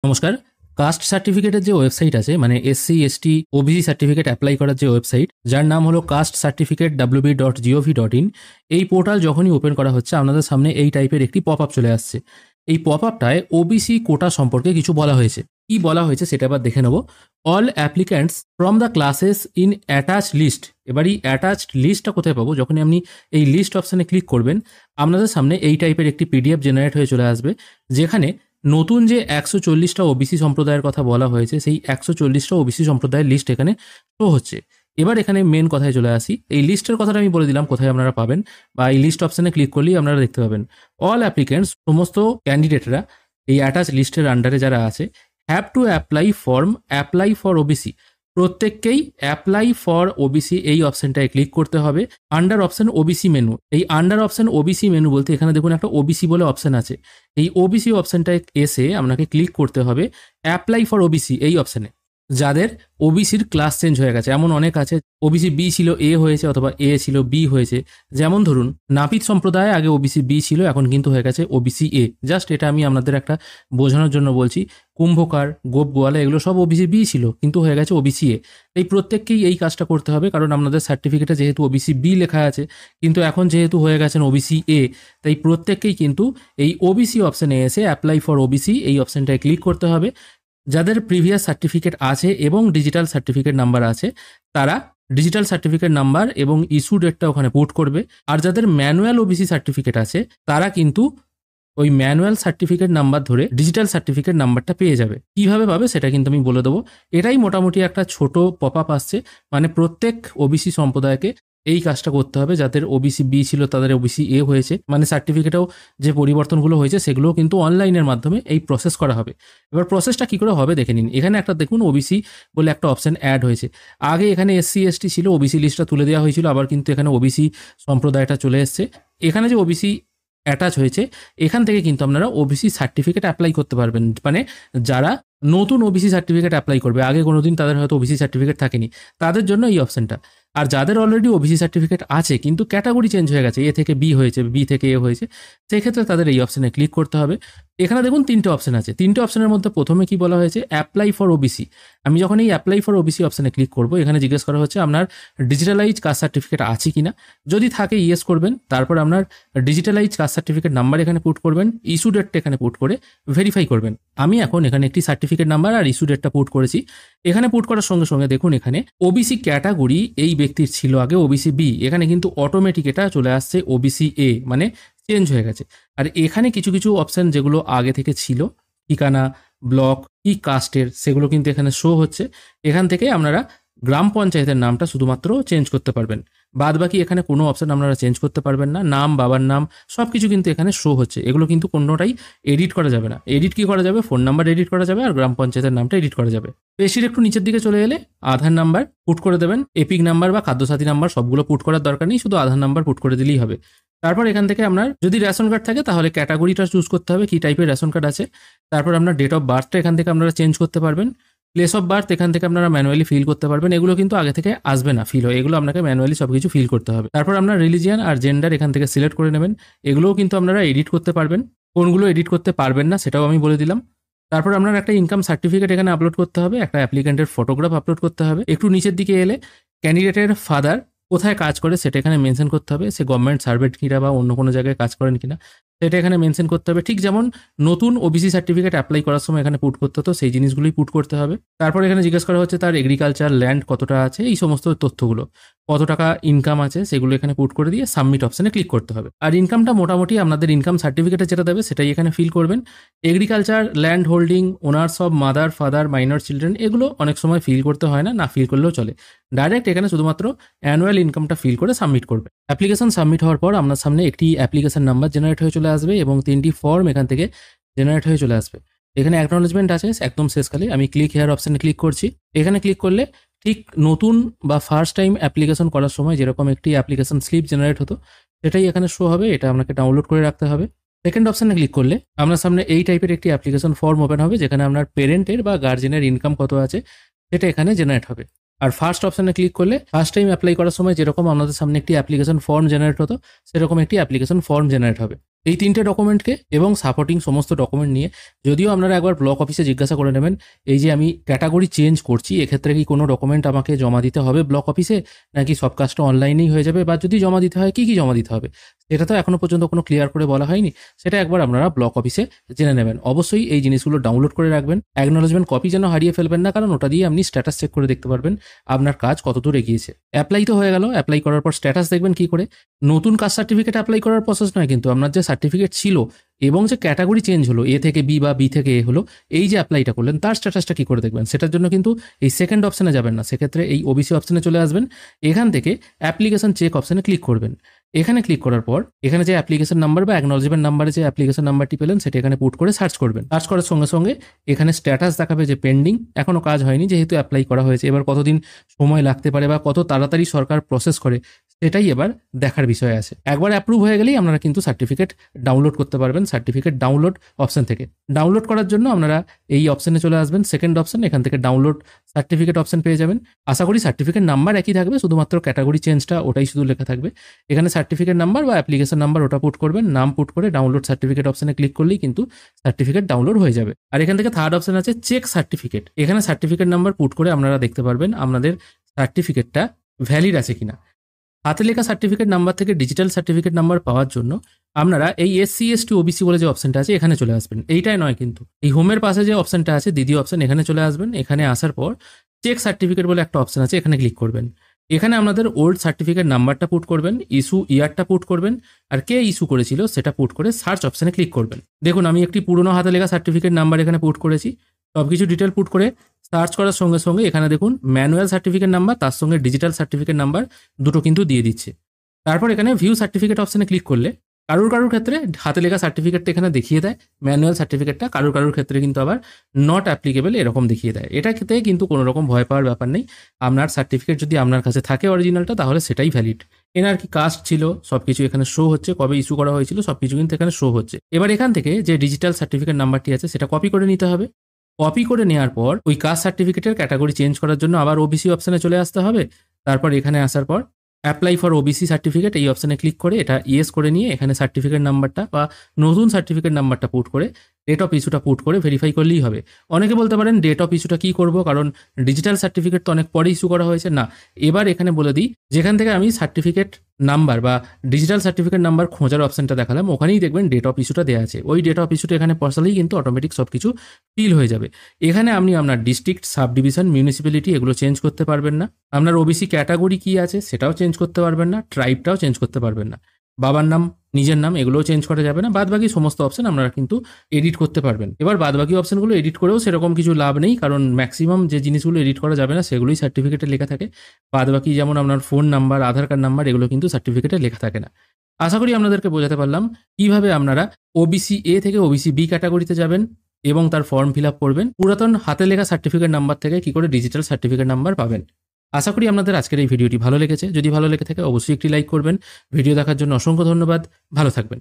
নমস্কার। কাস্ট সার্টিফিকেটের যে ওয়েবসাইট আছে, মানে SC ST OBC certificate apply করার যে ওয়েবসাইট, যার নাম হলো কাস্ট সার্টিফিকেট www.gov.in, এই পোর্টাল যখনই ওপেন করা হচ্ছে আপনাদের সামনে এই টাইপের একটি পপ আপ চলে আসছে। এই পপ আপটায় ওবিসি কোটা সম্পর্কে কিছু বলা হয়েছে। কি বলা হয়েছে সেটা এবার দেখে নেব। All applicants from the classes in attach list. এবার এই অ্যাটাচড লিস্টটা কোথায় পাবো? যখনই আপনি এই লিস্ট অপশানে ক্লিক করবেন, আপনাদের সামনে এই টাইপের একটি পিডিএফ জেনারেট হয়ে চলে আসবে, যেখানে নতুন যে 140টা ওবিসি সম্প্রদায়ের কথা বলা হয়েছে, সেই 140টা ওবিসি সম্প্রদায়ের লিস্ট এখানে শো হচ্ছে। এবার এখানে মেন কথায় চলে আসি। এই লিস্টের কথাটা আমি বলে দিলাম কোথায় আপনারা পাবেন, বা এই লিস্ট অপশানে ক্লিক করলেই আপনারা দেখতে পাবেন। অল অ্যাপ্লিকেন্টস, সমস্ত ক্যান্ডিডেটরা এই অ্যাটাচ লিস্টের আন্ডারে যারা আছে, have to apply for OBC. প্রত্যেককেই অ্যাপ্লাই ফর ওবিসি এই অপশনটায় ক্লিক করতে হবে। আন্ডার অপশন ওবিসি মেনু, এই আন্ডার অপশন ওবিসি মেনু বলতে এখানে দেখুন একটা ওবিসি বলে অপশন আছে। এই ওবিসি অপশনটায় এসে আপনাকে ক্লিক করতে হবে অ্যাপ্লাই ফর ওবিসি এই অপশানে। যাদের ওবিসির ক্লাস চেঞ্জ হয়ে গেছে, এমন অনেক আছে ওবিসি বি ছিল এ হয়েছে, অথবা এ ছিল বি হয়েছে। যেমন ধরুন নাপিত সম্প্রদায় আগে ওবিসি বি ছিল, এখন কিন্তু হয়ে গেছে ওবিসি এ। জাস্ট এটা আমি আপনাদের একটা বোঝানোর জন্য বলছি। কুম্ভকার, গোপ গোয়ালা এগুলো সব ওবিসি বি ছিল, কিন্তু হয়ে গেছে ওবিসি এ। এই প্রত্যেককেই এই কাজটা করতে হবে, কারণ আপনাদের সার্টিফিকেটে যেহেতু ওবিসি বি লেখা আছে, কিন্তু এখন যেহেতু হয়ে গেছেন ওবিসি এ, তাই প্রত্যেককেই কিন্তু এই ওবিসি অপশানে এসে অ্যাপ্লাই ফর ওবিসি এই অপশানটায় ক্লিক করতে হবে। যাদের প্রিভিয়াস সার্টিফিকেট আছে এবং ডিজিটাল সার্টিফিকেট নাম্বার আছে, তারা ডিজিটাল সার্টিফিকেট নাম্বার এবং ইস্যু ডেটটা ওখানে পুট করবে। আর যাদের ম্যানুয়াল ওবিসি সার্টিফিকেট আছে, তারা কিন্তু ওই ম্যানুয়াল সার্টিফিকেট নাম্বার ধরে ডিজিটাল সার্টিফিকেট নাম্বারটা পেয়ে যাবে। কিভাবে পাবে সেটা কিন্তু আমি বলে দেবো। এটাই মোটামুটি একটা ছোট পপ আপ আসছে, মানে প্রত্যেক ওবিসি সম্প্রদায়কে এই কাজটা করতে হবে। যাদের ওবিসি বি ছিল তাদের ওবিসি এ হয়েছে, মানে সার্টিফিকেটেও যে পরিবর্তনগুলো হয়েছে সেগুলোও কিন্তু অনলাইনের মাধ্যমে এই প্রসেস করা হবে। এবার প্রসেসটা কী করে হবে দেখে নিন। এখানে একটা দেখুন ওবিসি বলে একটা অপশান অ্যাড হয়েছে। আগে এখানে এসসি এসটি ছিল, ওবিসি লিস্টটা তুলে দেওয়া হয়েছিল, আবার কিন্তু এখানে ওবিসি সম্প্রদায়টা চলে এসছে। এখানে যে ওবিসি অ্যাটাচ হয়েছে, এখান থেকে কিন্তু আপনারা ওবিসি সার্টিফিকেট অ্যাপ্লাই করতে পারবেন। মানে যারা নতুন ওবিসি সার্টিফিকেট অ্যাপ্লাই করবে, আগে কোনোদিন তাদের হয়তো ওবিসি সার্টিফিকেট থাকেনি, তাদের জন্য এই অপশানটা। আর যাদের অলরেডি ওবিসি সার্টিফিকেট আছে কিন্তু ক্যাটাগরি চেঞ্জ হয়ে গেছে, এ থেকে বি হয়েছে, বি থেকে এ হয়েছে, সেক্ষেত্রে তাদের এই অপশানে ক্লিক করতে হবে। এখানে দেখুন তিনটে অপশান আছে। তিনটে অপশানের মধ্যে প্রথমে কি বলা হয়েছে, অ্যাপ্লাই ফর ওবিসি। আমি যখন এই অ্যাপ্লাই ফর ওবিসি অপশানে ক্লিক করব, এখানে জিজ্ঞেস করা হচ্ছে আপনার ডিজিটালাইজ কাস্ট সার্টিফিকেট আছে কিনা। যদি থাকে ইয়েস করবেন, তারপর আপনার ডিজিটালাইজ কাস্ট সার্টিফিকেট নাম্বার এখানে পুট করবেন, ইস্যু ডেটটা এখানে পুট করে ভেরিফাই করবেন। আমি এখন এখানে একটি সার্টিফিকেট নাম্বার আর ইস্যু ডেটটা পুট করেছি। এখানে পুট করার সঙ্গে সঙ্গে দেখুন এখানে ওবিসি ক্যাটাগরি এই ব্যক্তির ছিল আগে ওবিসি বি, এখানে কিন্তু অটোমেটিক এটা চলে আসছে ওবিসি এ, মানে চেঞ্জ হয়ে গেছে। আর এখানে কিছু কিছু অপশান যেগুলো আগে থেকে ছিল, ঠিকানা, ব্লক, কি কাস্টের, সেগুলো কিন্তু এখানে শো হচ্ছে। এখান থেকে আপনারা গ্রাম পঞ্চায়েতের নামটা শুধুমাত্র চেঞ্জ করতে পারবেন, বাদ বাকি এখানে কোনো অপশান আপনারা চেঞ্জ করতে পারবেন না। নাম, বাবার নাম, সব কিছু কিন্তু এখানে শো হচ্ছে। এগুলো কিন্তু কোনোটাই এডিট করা যাবে না। এডিট কি করা যাবে? ফোন নাম্বার এডিট করা যাবে, আর গ্রাম পঞ্চায়েতের নামটা এডিট করা যাবে। বেশির একটু নিচের দিকে চলে এলে আধার নাম্বার পুট করে দেবেন। এপিক নাম্বার বা খাদ্যসাথী নাম্বার সবগুলো পুট করার দরকার নেই, শুধু আধার নাম্বার পুট করে দিলেই হবে। তারপর এখান থেকে আপনার যদি রেশন কার্ড থাকে তাহলে ক্যাটাগরিটা চুজ করতে হবে, কি টাইপের রেশন কার্ড আছে। তারপর আপনার ডেট অফ বার্থটা এখান থেকে আপনারা চেঞ্জ করতে পারবেন। প্লেস অফ বার্থ এখান থেকে আপনারা ম্যানুয়ালি ফিল করতে পারবেন। এগুলো কিন্তু আগে থেকে আসবে না ফিল হয়ে, এগুলো আপনাকে ম্যানুয়ালি সব কিছু ফিল করতে হবে। তারপর আপনার রিলিজিয়ান আর জেন্ডার এখান থেকে সিলেক্ট করে নেবেন। এগুলোও কিন্তু আপনারা এডিট করতে পারবেন। কোনগুলো এডিট করতে পারবেন না সেটাও আমি বলে দিলাম। তারপর আপনার একটা ইনকাম সার্টিফিকেট এখানে আপলোড করতে হবে, একটা অ্যাপ্লিকেন্টের ফটোগ্রাফ আপলোড করতে হবে। একটু নিচের দিকে এলে ক্যান্ডিডেটের ফাদার কোথায় কাজ করে সেটা এখানে মেনশন করতে হবে। সে গভর্নমেন্ট সার্ভেন্ট কিনা বা অন্য কোনো জায়গায় কাজ করেন কিনা সেটা এখানে মেনশন করতে হবে। ঠিক যেমন নতুন ওবিসি সার্টিফিকেট অ্যাপ্লাই করার সময় এখানে পুট করতে হতো, সেই জিনিসগুলোই পুট করতে হবে। তারপর এখানে জিজ্ঞেস করা হচ্ছে তার এগ্রিকালচার ল্যান্ড কতটা আছে, এই সমস্ত তথ্যগুলো, কত টাকা ইনকাম আছে সেগুলো এখানে পুট করে দিয়ে সাবমিট অপশানে ক্লিক করতে হবে। আর ইনকামটা মোটামুটি আপনাদের ইনকাম সার্টিফিকেটে যেটা দেবে সেটাই এখানে ফিল করবেন। Agriculture land holding, owners of mother, father, minor children, এগুলো অনেক সময় ফিল করতে হয় না, না ফিল করলেও চলে। ডাইরেক্ট এখানে শুধুমাত্র অ্যানুয়াল ইনকামটা ফিল করে সাবমিট করবে। অ্যাপ্লিকেশন সাবমিট হওয়ার পর আপনার সামনে একটি অ্যাপ্লিকেশন নাম্বার জেনারেট হয়ে চলে আসবে এবং 3টি ফর্ম এখান থেকে জেনারেট হয়ে চলে আসবে। এখানে অ্যাকনোলেজমেন্ট আছে একদম শেষকালে। আমি ক্লিক হেয়ার অপশানে ক্লিক করছি। এখানে ক্লিক করলে ঠিক নতুন বা ফার্স্ট টাইম অ্যাপ্লিকেশন করার সময় যেরকম একটি অ্যাপ্লিকেশন স্লিপ জেনারেট হতো সেটাই এখানে শো হবে। এটা আপনাকে ডাউনলোড করে রাখতে হবে। সেকেন্ড অপশানে ক্লিক করলে আপনার সামনে এই টাইপের একটি অ্যাপ্লিকেশন ফর্ম ওপেন হবে, যেখানে আপনার পেরেন্টের বা গার্জেনের ইনকাম কত আছে সেটা এখানে জেনারেট হবে। আর ফার্স্ট অপশানে ক্লিক করলে ফার্স্ট টাইম অ্যাপ্লাই করার সময় যেরকম আমাদের সামনে একটি অ্যাপ্লিকেশন ফর্ম জেনারেট হতো, সেরকম একটি অ্যাপ্লিকেশন ফর্ম জেনারেট হবে। এই 3টে ডকুমেন্টকে এবং সাপোর্টিং সমস্ত ডকুমেন্ট নিয়ে যদিও আপনারা একবার ব্লক অফিসে জিজ্ঞাসা করে নেবেন এই যে আমি ক্যাটাগরি চেঞ্জ করছি এক্ষেত্রে কি কোনো ডকুমেন্ট আমাকে জমা দিতে হবে ব্লক অফিসে, নাকি সব কাজটা অনলাইনেই হয়ে যাবে, বা যদি জমা দিতে হয় কী কী জমা দিতে হবে সেটা তো এখনো পর্যন্ত কোনো ক্লিয়ার করে বলা হয়নি। সেটা একবার আপনারা ব্লক অফিসে জেনে নেবেন। অবশ্যই এই জিনিসগুলো ডাউনলোড করে রাখবেন। অ্যাকনোলেজমেন্ট কপি যেন হারিয়ে ফেলবেন না, কারণ ওটা দিয়ে আপনি স্ট্যাটাস চেক করে দেখতে পারবেন আপনার কাজ কতদূর এগিয়েছে। অ্যাপ্লাই তো হয়ে গেল, অ্যাপ্লাই করার পর স্ট্যাটাস দেখবেন কি করে। নতুন কাস্ট সার্টিফিকেট অ্যাপ্লাই করার প্রসেস নয়, কিন্তু আপনার যে সার্টিফিকেট ছিল এবং যে ক্যাটাগরি চেঞ্জ হলো এ থেকে বি বা বি থেকে এ হলো, এই যে অ্যাপ্লাইটা করলেন তার স্ট্যাটাসটা কী করে দেখবেন সেটার জন্য কিন্তু এই সেকেন্ড অপশানে যাবেন না, সেক্ষেত্রে এই ওবিসি অপশানে চলে আসবেন। এখান থেকে অ্যাপ্লিকেশন চেক অপশানে ক্লিক করবেন। এখানে ক্লিক করার পর এখানে যে অ্যাপ্লিকেশন নাম্বার বা অ্যাকনোলেজমেন্ট নাম্বারে যে অ্যাপ্লিকেশন নাম্বারটি পেলেন সেটা এখানে পুট করে সার্চ করবেন। সার্চ করার সঙ্গে সঙ্গে এখানে স্ট্যাটাস দেখাবে যে পেন্ডিং, এখনও কাজ হয়নি যেহেতু অ্যাপ্লাই করা হয়েছে। এবার কতদিন সময় লাগতে পারে বা কত তাড়াতাড়ি সরকার প্রসেস করে সেটাই এবার দেখার বিষয় আছে। একবার অ্যাপ্রুভ হয়ে গেলেই আপনারা কিন্তু সার্টিফিকেট ডাউনলোড করতে পারবেন সার্টিফিকেট ডাউনলোড অপশন থেকে। ডাউনলোড করার জন্য আপনারা এই অপশনে চলে আসবেন, সেকেন্ড অপশন, এখান থেকে ডাউনলোড সার্টিফিকেট অপশন পেয়ে যাবেন। আশা করি সার্টিফিকেট নাম্বার একই থাকবে, শুধুমাত্র ক্যাটাগরি চেঞ্জটা ওটাই শুধু লেখা থাকবে। এখানে সার্টিফিকেট নাম্বার বা অ্যাপ্লিকেশন নাম্বার ওটা পুট করবেন, নাম পুট করে ডাউনলোড সার্টিফিকেট অপশনে ক্লিক করলেই কিন্তু সার্টিফিকেট ডাউনলোড হয়ে যাবে। আর এখান থেকে থার্ড অপশন আছে চেক সার্টিফিকেট। এখানে সার্টিফিকেট নাম্বার পুট করে আপনারা দেখতে পারবেন আপনাদের সার্টিফিকেটটা ভ্যালিড আছে কিনা। হাতে লেখা সার্টিফিকেট নাম্বার থেকে ডিজিটাল সার্টিফিকেট নাম্বার পাওয়ার জন্য আপনারা এই SC ST OBC বলে যে অপশনটা আছে এখানে চলে আসবেন। এইটাই নয় কিন্তু, এই হোমের পাশে যে অপশনটা আছে দ্বিতীয় অপশন, এখানে চলে আসবেন। এখানে আসার পর চেক সার্টিফিকেট বলে একটা অপশন আছে, এখানে ক্লিক করবেন। এখানে আপনাদের ওল্ড সার্টিফিকেট নাম্বারটা পুট করবেন, ইস্যু ইয়ারটা পুট করবেন, আর কে ইস্যু করেছিল সেটা পুট করে সার্চ অপশনে ক্লিক করবেন। দেখুন আমি একটি পুরনো হাতে লেখা সার্টিফিকেট নাম্বার এখানে পুট করেছি। সব কিছু ডিটেল পুট করে সার্চ করার সঙ্গে সঙ্গে এখানে দেখুন ম্যানুয়াল সার্টিফিকেট নাম্বার তার সঙ্গে ডিজিটাল সার্টিফিকেট নাম্বার দুটো কিন্তু দিয়ে দিচ্ছে। তারপর এখানে ভিউ সার্টিফিকেট অপশনে ক্লিক করলে কারুর ক্ষেত্রে হাতে লেখা সার্টিফিকেটটা এখানে দেখিয়ে দেয়, ম্যানুয়াল সার্টিফিকেটটা কারুর ক্ষেত্রে কিন্তু আবার নট অ্যাপ্লিকেবল এরকম দেখিয়ে দেয়। এটা ক্ষেত্রে কিন্তু কোনো রকম ভয় পাওয়ার ব্যাপার নেই। আপনার সার্টিফিকেট যদি আপনার কাছে থাকে অরিজিনালটা তাহলে সেটাই ভ্যালিড। এনার কি কাস্ট ছিল সব কিছু এখানে শো হচ্ছে, কবে ইস্যু করা হয়েছিল সব কিছু কিন্তু এখানে শো হচ্ছে। এবার এখান থেকে যে ডিজিটাল সার্টিফিকেট নাম্বারটি আছে সেটা কপি করে নিতে হবে। কপি করে নেওয়ার পর ওই কাস্ট সার্টিফিকেটের ক্যাটাগরি চেঞ্জ করার জন্য আবার ওবিসি অপশানে চলে আসতে হবে। তারপর এখানে আসার পর অ্যাপ্লাই ফর ওবিসি সার্টিফিকেট এই অপশানে ক্লিক করে এটা ইয়েস করে নিয়ে এখানে সার্টিফিকেট নাম্বারটা বা নতুন সার্টিফিকেট নাম্বারটা পুট করে ডেট অফ ইস্যুটা পুট করে ভেরিফাই করলেই হবে। অনেকে বলতে পারেন ডেট অফ ইস্যুটা কী করবো, কারণ ডিজিটাল সার্টিফিকেট তো অনেক পরে ইস্যু করা হয়েছে। না, এবার এখানে বলে দিই যেখান থেকে আমি সার্টিফিকেট নাম্বার বা ডিজিটাল সার্টিফিকেট নাম্বার খোঁজার অপশানটা দেখালাম ওখানেই দেখবেন ডেট অফ ইস্যুটা দেওয়া আছে। ওই ডেট অফ ইস্যুটা এখানে বসালেই কিন্তু অটোমেটিক সব কিছু ফিল হয়ে যাবে। এখানে আপনি আপনার ডিস্ট্রিক্ট, সাব ডিভিশন, মিউনিসিপ্যালিটি এগুলো চেঞ্জ করতে পারবেন না। আপনার ওবিসি ক্যাটাগরি কী আছে সেটাও চেঞ্জ করতে পারবেন না, ট্রাইবটাও চেঞ্জ করতে পারবেন না, বাবার নাম, নিজের নাম এগুলোও চেঞ্জ করা যাবে না। বাদবাকি সমস্ত অপশন আপনারা কিন্তু এডিট করতে পারবেন। এবার বাদবাকি অপশনগুলো এডিট করেও সেরকম কিছু লাভ নেই, কারণ ম্যাক্সিমাম যে জিনিসগুলো এডিট করা যাবে না সেগুলোই সার্টিফিকেটে লেখা থাকে। বাদবাকি যেমন আপনার ফোন নাম্বার, আধার কার্ড নাম্বার এগুলো কিন্তু সার্টিফিকেটে লেখা থাকে না। আশা করি আপনাদেরকে বোঝাতে পারলাম কীভাবে আপনারা ওবিসি এ থেকে ওবিসি বি ক্যাটাগরিতে যাবেন এবং তার ফর্ম ফিল আপ করবেন, পুরাতন হাতে লেখা সার্টিফিকেট নাম্বার থেকে কী করে ডিজিটাল সার্টিফিকেট নাম্বার পাবেন। আশা করি আপনাদের আজকের এই ভিডিওটি ভালো লেগেছে। যদি ভালো লেগে থাকে অবশ্যই একটি লাইক করবেন। ভিডিও দেখার জন্য অসংখ্য ধন্যবাদ। ভালো থাকবেন।